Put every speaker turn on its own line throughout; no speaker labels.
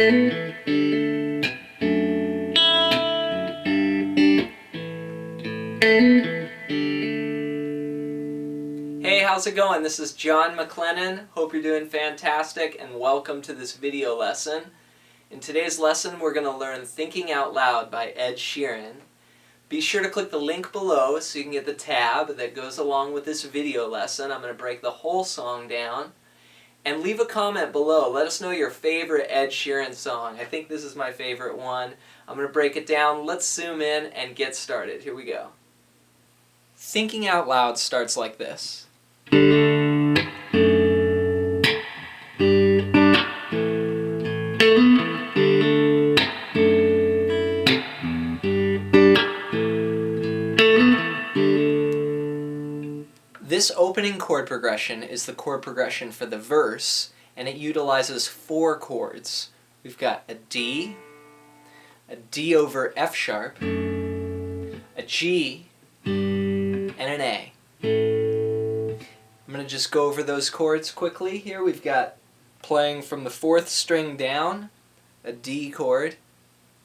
Hey, how's it going? This is John McLennan. Hope you're doing fantastic and welcome to this video lesson. In today's lesson we're going to learn Thinking Out Loud by Ed Sheeran. Be sure to click the link below so you can get the tab that goes along with this video lesson. I'm going to break the whole song down. And leave a comment below. Let us know your favorite Ed Sheeran song. I think this is my favorite one. I'm going to break it down. Let's zoom in and get started. Here we go. Thinking Out Loud starts like this. This opening chord progression is the chord progression for the verse, and it utilizes 4 chords. We've got a D over F sharp, a G, and an A. I'm going to just go over those chords quickly here. We've got playing from the 4th string down, a D chord,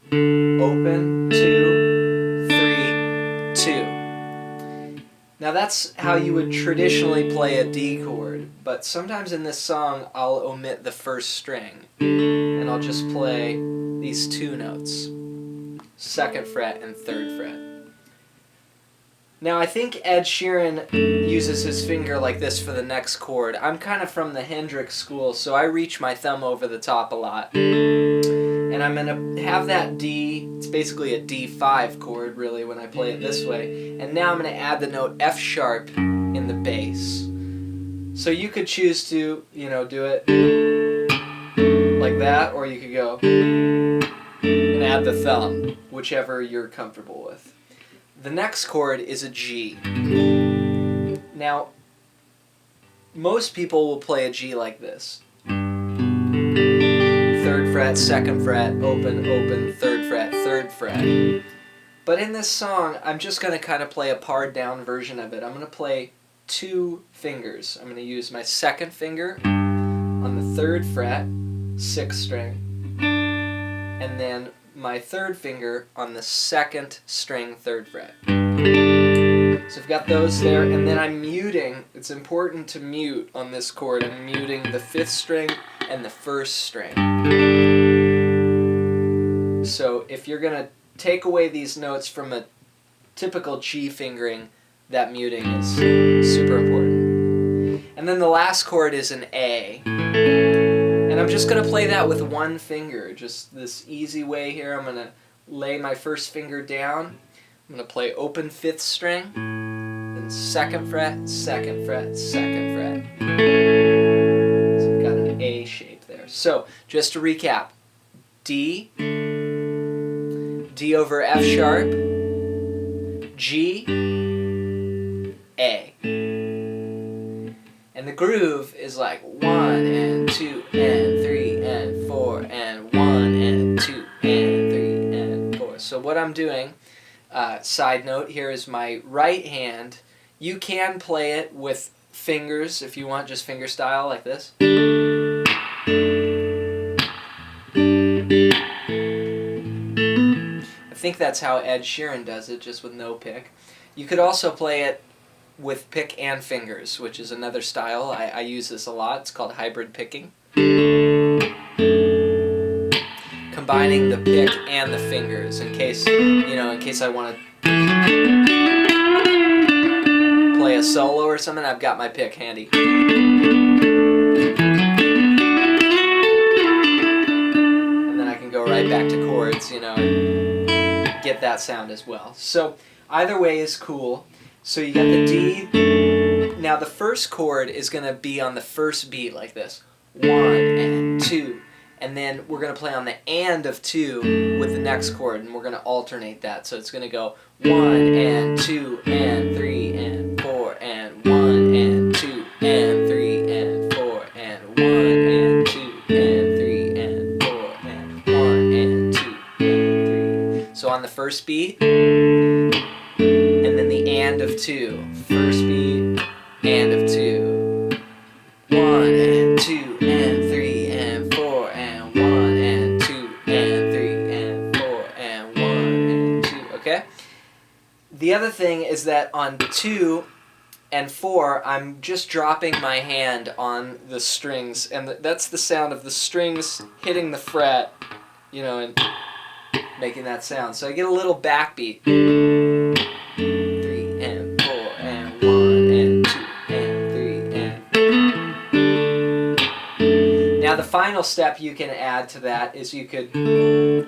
open, 2, 3, 2. Now that's how you would traditionally play a D chord, but sometimes in this song I'll omit the 1st string, and I'll just play these 2 notes, 2nd fret and 3rd fret. Now I think Ed Sheeran uses his finger like this for the next chord. I'm kind of from the Hendrix school, so I reach my thumb over the top a lot. And I'm going to have that D, it's basically a D5 chord really when I play it this way. And now I'm going to add the note F sharp in the bass. So you could choose to, do it like that, or you could go and add the thumb, whichever you're comfortable with. The next chord is a G. Now, most people will play a G like this. 3rd fret, 2nd fret, open, open, 3rd fret, 3rd fret. But in this song, I'm just going to kind of play a pared down version of it. I'm going to play 2 fingers. I'm going to use my 2nd finger on the 3rd fret, 6th string, and then my 3rd finger on the 2nd string, 3rd fret. So I've got those there, and then I'm muting. It's important to mute on this chord. I'm muting the 5th string and the 1st string. So if you're going to take away these notes from a typical G fingering, that muting is super important. And then the last chord is an A. And I'm just going to play that with 1 finger, just this easy way here. I'm going to lay my 1st finger down. I'm going to play open 5th string, then 2nd fret, 2nd fret, 2nd fret. So I've got an A shape there. So just to recap, D over F sharp, G, A. And the groove is like 1 and 2 and 3 and 4 and 1 and 2 and 3 and 4. So what I'm doing, side note, here is my right hand. You can play it with fingers if you want, just finger style like this. I think that's how Ed Sheeran does it, just with no pick. You could also play it with pick and fingers, which is another style. I use this a lot. It's called hybrid picking. Combining the pick and the fingers in case I want to play a solo or something, I've got my pick handy. And then I can go right back to chords, and get that sound as well. So either way is cool. So you got the D. Now the 1st chord is going to be on the 1st beat like this. 1 and 2. And then we're going to play on the and of 2 with the next chord, and we're going to alternate that. So it's going to go 1 and 2 and 3 and 4 and 1 and 2 and 3 and 4 and 1 and 2 and 3 and 4 and 1 and 2 and 3. So on the 1st beat, and then the and of 2. 1st beat, and of 2. 1 and 2 and 3 and 4 and 1 and 2 is that on 2 and 4, I'm just dropping my hand on the strings, and that's the sound of the strings hitting the fret, you know, and making that sound. So I get a little backbeat. 3 and 4 and 1 and 2 and 3 and... Now the final step you can add to that is you could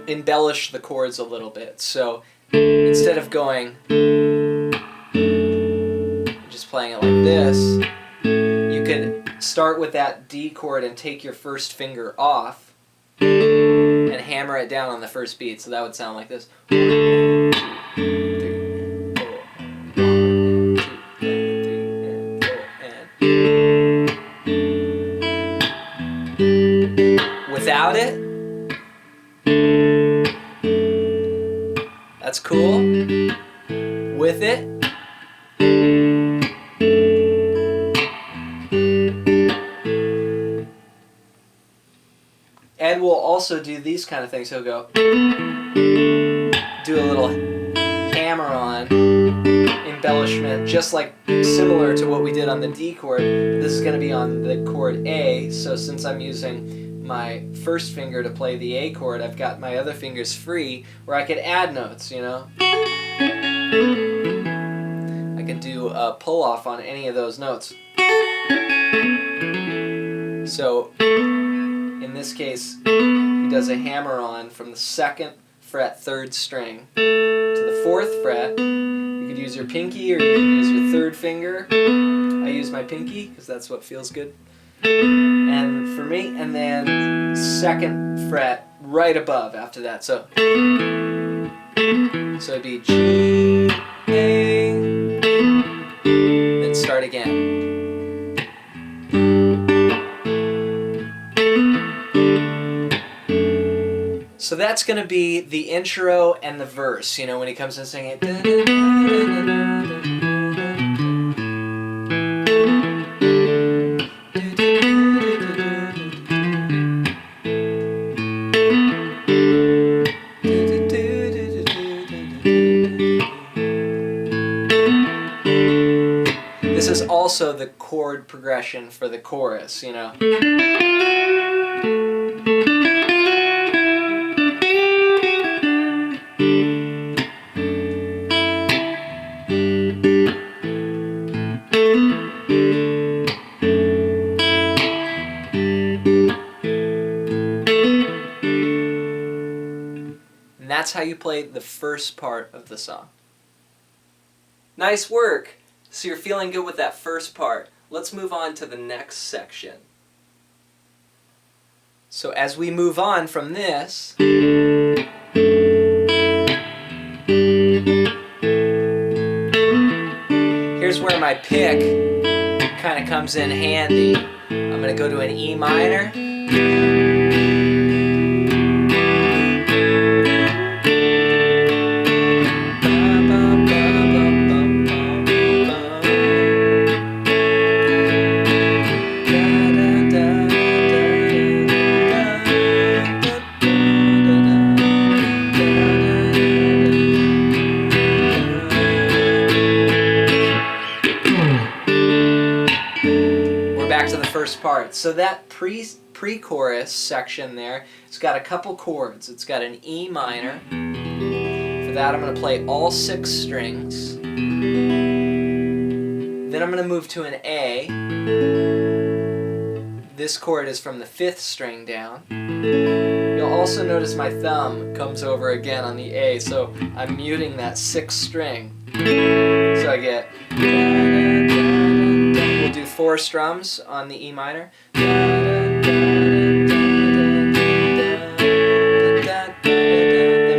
embellish the chords a little bit. So instead of going, just playing it like this, you could start with that D chord and take your first finger off and hammer it down on the first beat. So that would sound like this. 1 and 2 and 4 and 1 and 2 and 3 and 4 and... Without it, that's cool. With it, Ed will also do these kind of things. He'll go, do a little hammer-on embellishment, just like similar to what we did on the D chord. This is going to be on the chord A, so since I'm using my first finger to play the A chord, I've got my other fingers free where I could add notes, you know. I can do a pull-off on any of those notes. So in this case, he does a hammer-on from the 2nd fret, 3rd string to the 4th fret. You could use your pinky or you can use your 3rd finger. I use my pinky because that's what feels good. And for me, and then 2nd fret right above after that. So it'd be G, A, then start again. So that's going to be the intro and the verse, you know, when he comes in singing it. This is also the chord progression for the chorus, you know. And that's how you play the first part of the song. Nice work! So you're feeling good with that first part. Let's move on to the next section. So as we move on from this, here's where my pick kind of comes in handy. I'm going to go to an E minor. Part. So that pre-chorus section there, it's got a couple chords. It's got an E minor. For that I'm going to play all 6 strings. Then I'm going to move to an A. This chord is from the 5th string down. You'll also notice my thumb comes over again on the A, so I'm muting that 6th string. So I get... We'll do 4 strums on the E minor. Then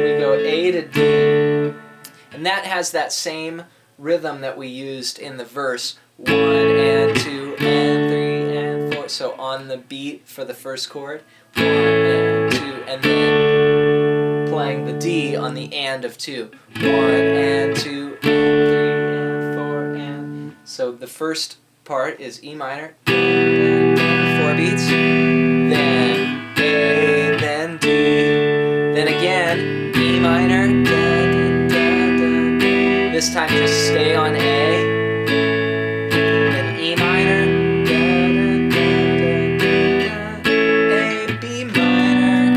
we go A to D. And that has that same rhythm that we used in the verse. 1 and 2 and 3 and 4. So on the beat for the first chord. 1 and 2 and then playing the D on the and of 2. 1 and 2 and 3 and 4 and... So the first part is E minor, 4 beats, then A, then D, then again E minor, this time just stay on A, then E minor, A, B minor,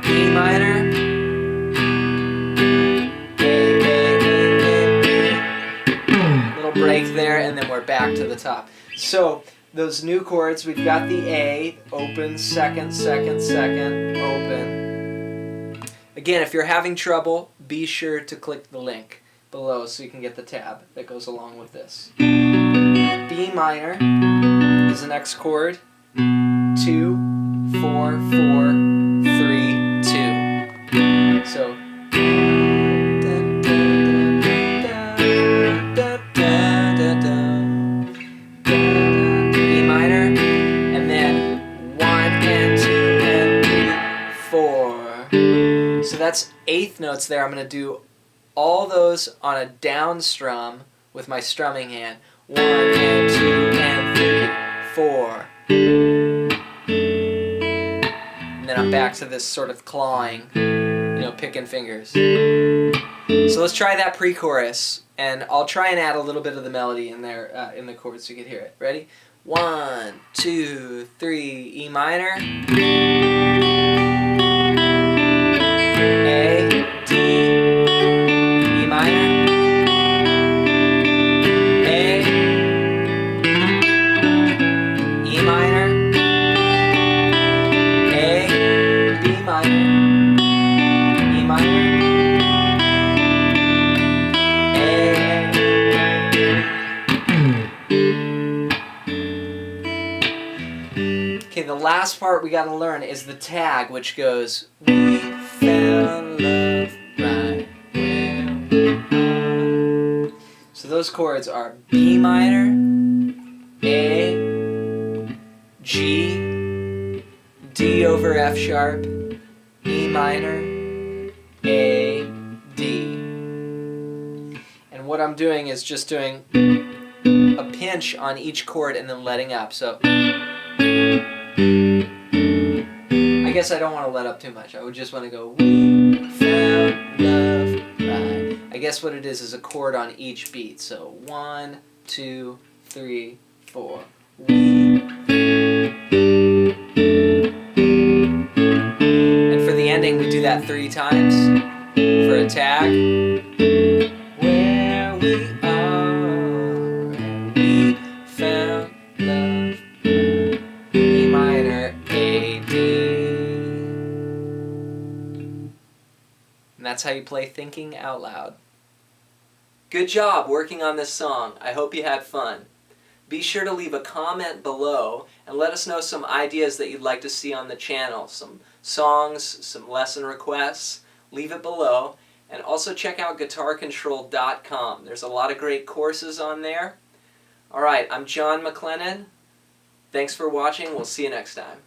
E minor, A, little break there, and then we're back to the top. So those new chords, we've got the A, open, second, second, second, open. Again, if you're having trouble, be sure to click the link below so you can get the tab that goes along with this. B minor is the next chord. 2, 4, 4, 3, 2. So E minor, and then 1 and 2 and 3, 4. So that's eighth notes there. I'm going to do all those on a down strum with my strumming hand. 1 and 2 and 3, 4. And then I'm back to this sort of clawing, picking fingers. So let's try that pre-chorus, and I'll try and add a little bit of the melody in there in the chords so you can hear it. Ready? 1, 2, 3, E minor. A, D, E minor, A, E minor, A, B minor, E minor, A. Okay, the last part we gotta learn is the tag, which goes, we found love right where we are. So those chords are B minor, A, G, D over F sharp, E minor, A, D. And what I'm doing is just doing a pinch on each chord and then letting up. So I guess I don't want to let up too much. I would just want to go, we found love right. I guess what it is a chord on each beat. So 1, 2, 3, 4. We. And for the ending, we do that 3 times for a tag. Where we are, and we found love right. E minor, A, D. And that's how you play Thinking Out Loud. Good job working on this song. I hope you had fun. Be sure to leave a comment below and let us know some ideas that you'd like to see on the channel. Some songs, some lesson requests. Leave it below. And also check out guitarcontrol.com. There's a lot of great courses on there. Alright, I'm John McLennan. Thanks for watching. We'll see you next time.